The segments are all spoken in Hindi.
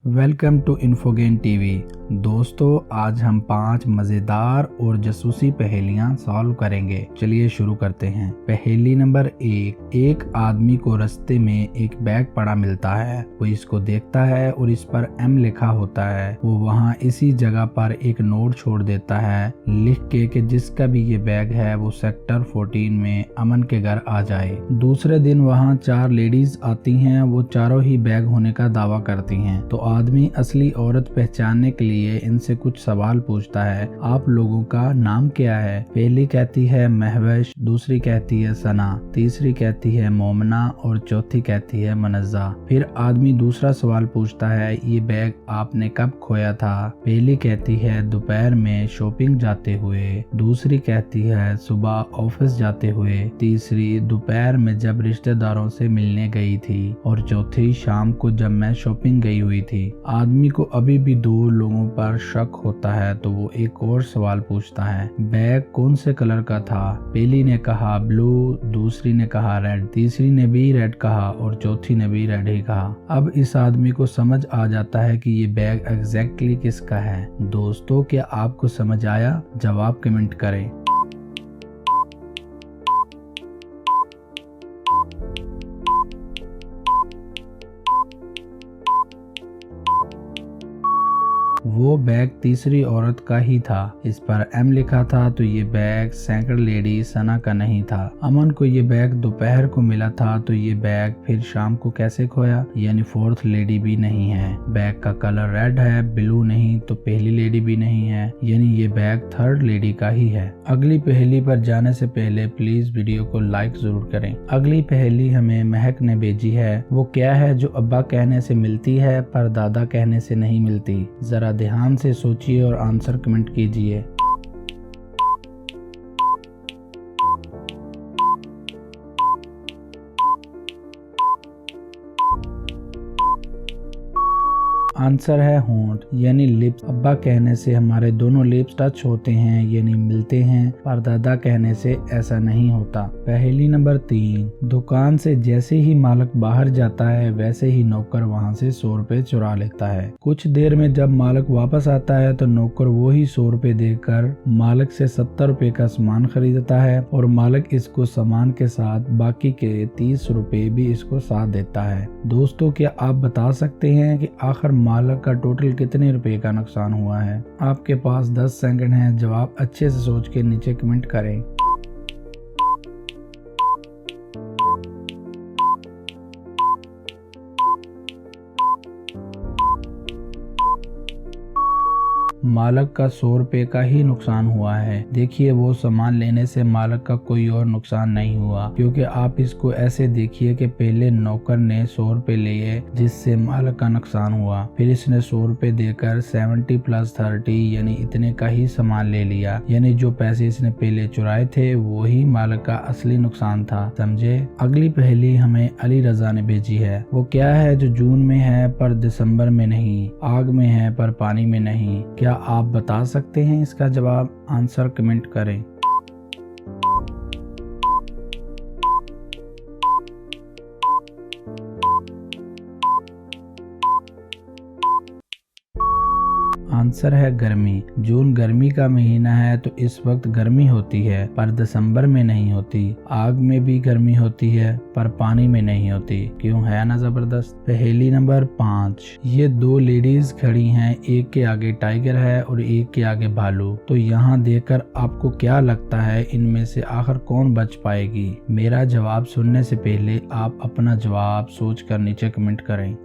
Welcome to इन्फोगेन TV. दोस्तों, आज हम 5 मजेदार और जासूसी पहेलियां सॉल्व करेंगे। चलिए शुरू करते हैं। पहेली नंबर 1। एक आदमी को रास्ते में एक बैग पड़ा मिलता है। वो इसको देखता है और इस पर M लिखा होता है। वो वहाँ इसी जगह पर एक नोट छोड़ देता है लिख के कि जिसका भी ये बैग है वो सेक्टर 14 में अमन के घर आ जाए। दूसरे दिन वहाँ 4 लेडीज आती हैं। वो चारों ही बैग होने का दावा करती हैं। तो आदमी असली औरत पहचानने के लिए इनसे कुछ सवाल पूछता है। आप लोगों का नाम क्या है? पहली कहती है महवश, दूसरी कहती है सना, तीसरी कहती है मोमना और चौथी कहती है मनज्जा। फिर आदमी दूसरा सवाल पूछता है, ये बैग आपने कब खोया था? पहली कहती है दोपहर में शॉपिंग जाते हुए, दूसरी कहती है सुबह ऑफिस जाते हुए, तीसरी दोपहर में जब रिश्तेदारों से मिलने गई थी और चौथी शाम को जब मैं शॉपिंग गई हुई थी। आदमी को अभी भी 2 लोगों पर शक होता है तो वो एक और सवाल पूछता है, बैग कौन से कलर का था? पहली ने कहा ब्लू, दूसरी ने कहा रेड, तीसरी ने भी रेड कहा और चौथी ने भी रेड ही कहा। अब इस आदमी को समझ आ जाता है कि ये बैग एग्जैक्टली किसका है। दोस्तों, क्या आपको समझ आया? जवाब कमेंट करें। वो बैग तीसरी औरत का ही था। इस पर M लिखा था तो ये बैग सेकंड लेडी सना का नहीं था। अमन को ये बैग दोपहर को मिला था तो ये बैग फिर शाम को कैसे खोया? यानी 4th लेडी भी नहीं है। बैग का कलर रेड है, ब्लू नहीं, तो पहली लेडी भी नहीं है, यानी ये बैग 3rd लेडी का ही है। अगली पहेली पर जाने से पहले प्लीज वीडियो को लाइक जरूर करें। अगली पहेली हमें महक ने भेजी है। वो क्या है जो अब्बा कहने से मिलती है पर दादा कहने से नहीं मिलती? जरा ध्यान से सोचिए और आंसर कमेंट कीजिए। आंसर है होंठ, यानी लिप्स। अब्बा कहने से हमारे दोनों लिप्स टच होते हैं यानी मिलते हैं, पर दादा कहने से ऐसा नहीं होता। पहेली नंबर 3। दुकान से जैसे ही मालिक बाहर जाता है वैसे ही नौकर वहां से 100 रुपए चुरा लेता है। कुछ देर में जब मालिक वापस आता है तो नौकर वो ही 100 रुपए देकर मालिक से 70 रुपए का सामान खरीदता है और मालिक इसको सामान के साथ बाकी के 30 रुपए भी इसको साथ देता है। दोस्तों, क्या आप बता सकते हैं कि आखिर मालिक का टोटल कितने रुपए का नुकसान हुआ है? आपके पास 10 सेकंड हैं। जवाब अच्छे से सोच के नीचे कमेंट करें। मालिक का 100 रुपए का ही नुकसान हुआ है। देखिए, वो सामान लेने से मालिक का कोई और नुकसान नहीं हुआ, क्योंकि आप इसको ऐसे देखिए कि पहले नौकर ने 100 रुपए लिए जिससे मालिक का नुकसान हुआ, फिर इसने 100 रुपए देकर 70 + 30 यानी इतने का ही सामान ले लिया, यानी जो पैसे इसने पहले चुराए थे वही मालिक का असली नुकसान था। समझे? अगली पहेली हमें अली रजा ने भेजी है। वो क्या है जो जून में है पर दिसंबर में नहीं, आग में है पर पानी में नहीं? क्या आप बता सकते हैं इसका जवाब? आंसर कमेंट करें। आंसर है गर्मी। जून गर्मी का महीना है तो इस वक्त गर्मी होती है पर दिसंबर में नहीं होती। आग में भी गर्मी होती है पर पानी में नहीं होती। क्यों? है ना जबरदस्त। पहेली नंबर 5। ये 2 लेडीज खड़ी हैं, एक के आगे टाइगर है और एक के आगे भालू। तो यहाँ देखकर आपको क्या लगता है इनमें से आखिर कौन बच पाएगी? मेरा जवाब सुनने से पहले आप अपना जवाब सोचकर नीचे कमेंट करें।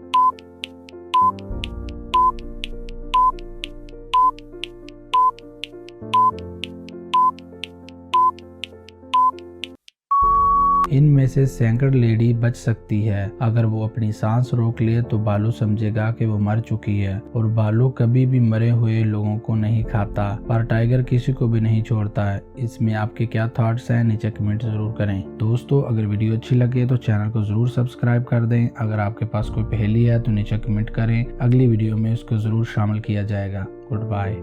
इनमें से सेकंड लेडी बच सकती है। अगर वो अपनी सांस रोक ले तो भालू समझेगा कि वो मर चुकी है और भालू कभी भी मरे हुए लोगों को नहीं खाता, पर टाइगर किसी को भी नहीं छोड़ता है। इसमें आपके क्या थॉट्स हैं? नीचे कमेंट जरूर करें। दोस्तों, अगर वीडियो अच्छी लगे तो चैनल को जरूर सब्सक्राइब कर दें। अगर आपके पास कोई पहेली है तो नीचे कमेंट करें, अगली वीडियो में उसको जरूर शामिल किया जाएगा। Good bye.